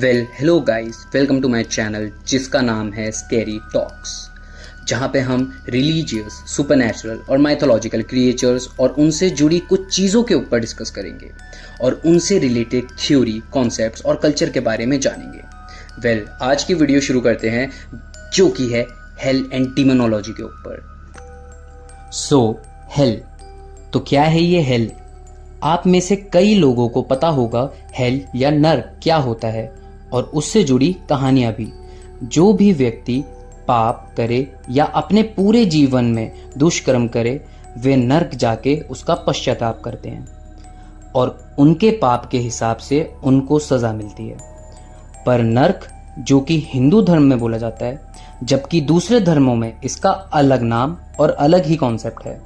Hello guys, welcome to my channel जिसका नाम है स्कैरी टॉक्स, जहाँ पे हम रिलीजियस, सुपरनैचुरल और माइथोलॉजिकल क्रिएचर्स और उनसे जुड़ी कुछ चीज़ों के ऊपर डिस्कस करेंगे और उनसे रिलेटेड थ्योरी, कॉन्सेप्ट्स और कल्चर के बारे में जानेंगे। आज की वीडियो शुरू करते हैं जो कि है हेल एंड डीमोनोलॉजी के ऊपर। हेल तो क्या है ये हेल? आप में से कई लोगों को पता होगा हेल या नर्क क्या होता है और उससे जुड़ी कहानियां भी। जो भी व्यक्ति पाप करे या अपने पूरे जीवन में दुष्कर्म करे वे नर्क जाके उसका पश्चाताप करते हैं और उनके पाप के हिसाब से उनको सजा मिलती है। पर नर्क जो कि हिंदू धर्म में बोला जाता है, जबकि दूसरे धर्मों में इसका अलग नाम और अलग ही कॉन्सेप्ट है।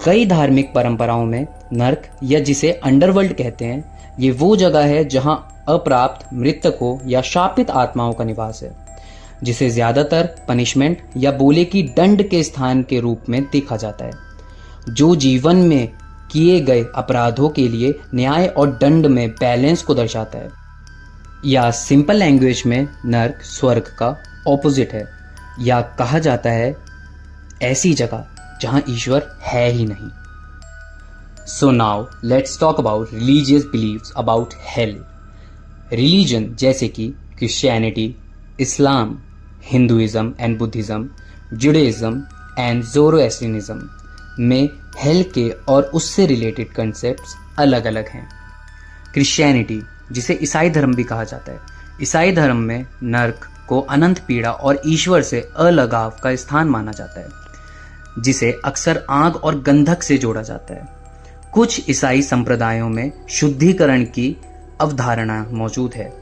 कई धार्मिक परंपराओं में नर्क या जिसे अंडरवर्ल्ड कहते हैं, ये वो जगह है जहां अप्राप्त मृतकों या शापित आत्माओं का निवास है, जिसे ज्यादातर पनिशमेंट या बोले की दंड के स्थान के रूप में देखा जाता है, जो जीवन में किए गए अपराधों के लिए न्याय और दंड में बैलेंस को दर्शाता है। या सिंपल लैंग्वेज में नर्क स्वर्ग का ऑपोजिट है, या कहा जाता है ऐसी जगह जहां ईश्वर है ही नहीं। So now let's talk about religious believes about hell. Religion जैसे कि Christianity, Islam, Hinduism and Buddhism, Judaism and Zoroastrianism में हेल के और उससे रिलेटेड कंसेप्ट्स अलग अलग हैं। क्रिश्चियनिटी, जिसे ईसाई धर्म भी कहा जाता है, ईसाई धर्म में नर्क को अनंत पीड़ा और ईश्वर से अलगाव का स्थान माना जाता है, जिसे अक्सर आग और गंधक से जोड़ा जाता है। कुछ ईसाई संप्रदायों में शुद्धिकरण की अवधारणा मौजूद है,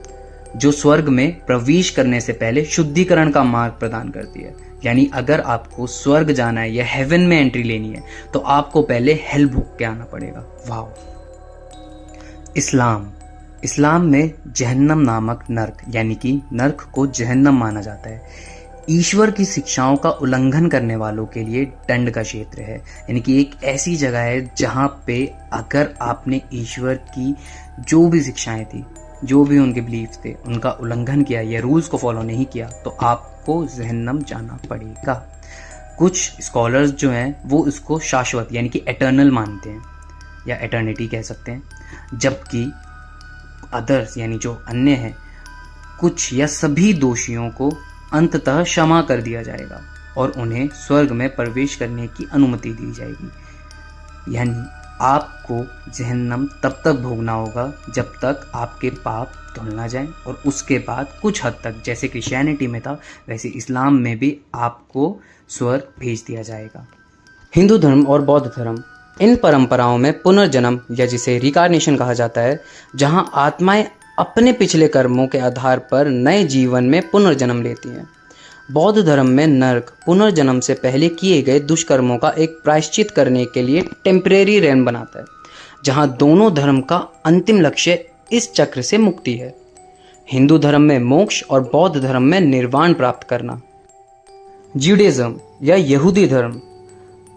जो स्वर्ग में प्रवेश करने से पहले शुद्धिकरण का मार्ग प्रदान करती है। यानी अगर आपको स्वर्ग जाना है या हेवन में एंट्री लेनी है तो आपको पहले हेल भोग के आना पड़ेगा। वाह। इस्लाम में जहन्नम नामक नर्क, यानी कि नर्क को जहन्नम माना जाता है, ईश्वर की शिक्षाओं का उल्लंघन करने वालों के लिए दंड का क्षेत्र है। यानी कि एक ऐसी जगह है जहां पे अगर आपने ईश्वर की जो भी शिक्षाएं थी, जो भी उनके बिलीफ थे, उनका उल्लंघन किया या रूल्स को फॉलो नहीं किया तो आपको जहन्नम जाना पड़ेगा। कुछ स्कॉलर्स जो हैं वो इसको शाश्वत यानी कि एटर्नल मानते हैं या एटर्निटी कह सकते हैं, जबकि अदर्स यानी जो अन्य हैं, कुछ या सभी दोषियों को अंततः क्षमा कर दिया जाएगा और उन्हें स्वर्ग में प्रवेश करने की अनुमति दी जाएगी। यानी आपको जहन्नम तब तक भोगना होगा जब तक आपके पाप धुल ना जाएं, और उसके बाद कुछ हद तक, जैसे क्रिश्चियनिटी में था वैसे इस्लाम में भी आपको स्वर्ग भेज दिया जाएगा। हिंदू धर्म और बौद्ध धर्म, इन परंपराओं में पुनर्जन्म या जिसे रिकार्नेशन कहा जाता है, जहां आत्माएं अपने पिछले कर्मों के आधार पर नए जीवन में पुनर्जन्म लेती हैं। बौद्ध धर्म में नर्क पुनर्जन्म से पहले किए गए दुष्कर्मों का एक प्रायश्चित करने के लिए टेम्परेरी रेन बनाता है, जहां दोनों धर्म का अंतिम लक्ष्य इस चक्र से मुक्ति है। हिंदू धर्म में मोक्ष और बौद्ध धर्म में निर्वाण प्राप्त करना। जुडाइज्म या यहूदी धर्म,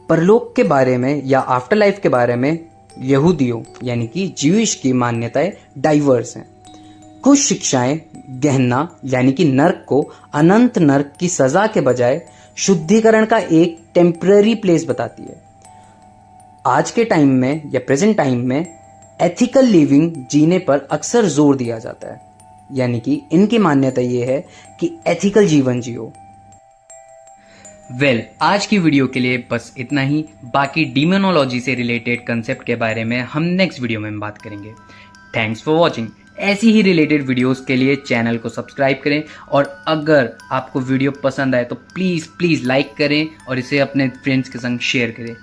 परलोक के बारे में या आफ्टर लाइफ के बारे में यहूदियों यानी कि ज्यूइश की मान्यताएं डाइवर्स हैं। कुछ शिक्षाएं गहना यानी कि नर्क को अनंत नर्क की सजा के बजाय शुद्धिकरण का एक टेम्पररी प्लेस बताती है। आज के टाइम में या प्रेजेंट टाइम में एथिकल लिविंग जीने पर अक्सर जोर दिया जाता है, यानी कि इनकी मान्यता ये है कि एथिकल जीवन जियो। आज की वीडियो के लिए बस इतना ही। बाकी डीमोनोलॉजी से रिलेटेड कंसेप्ट के बारे में हम नेक्स्ट वीडियो में बात करेंगे। Thanks for watching. ऐसी ही रिलेटेड वीडियोस के लिए चैनल को सब्सक्राइब करें, और अगर आपको वीडियो पसंद आए तो प्लीज़ लाइक करें और इसे अपने फ्रेंड्स के संग शेयर करें।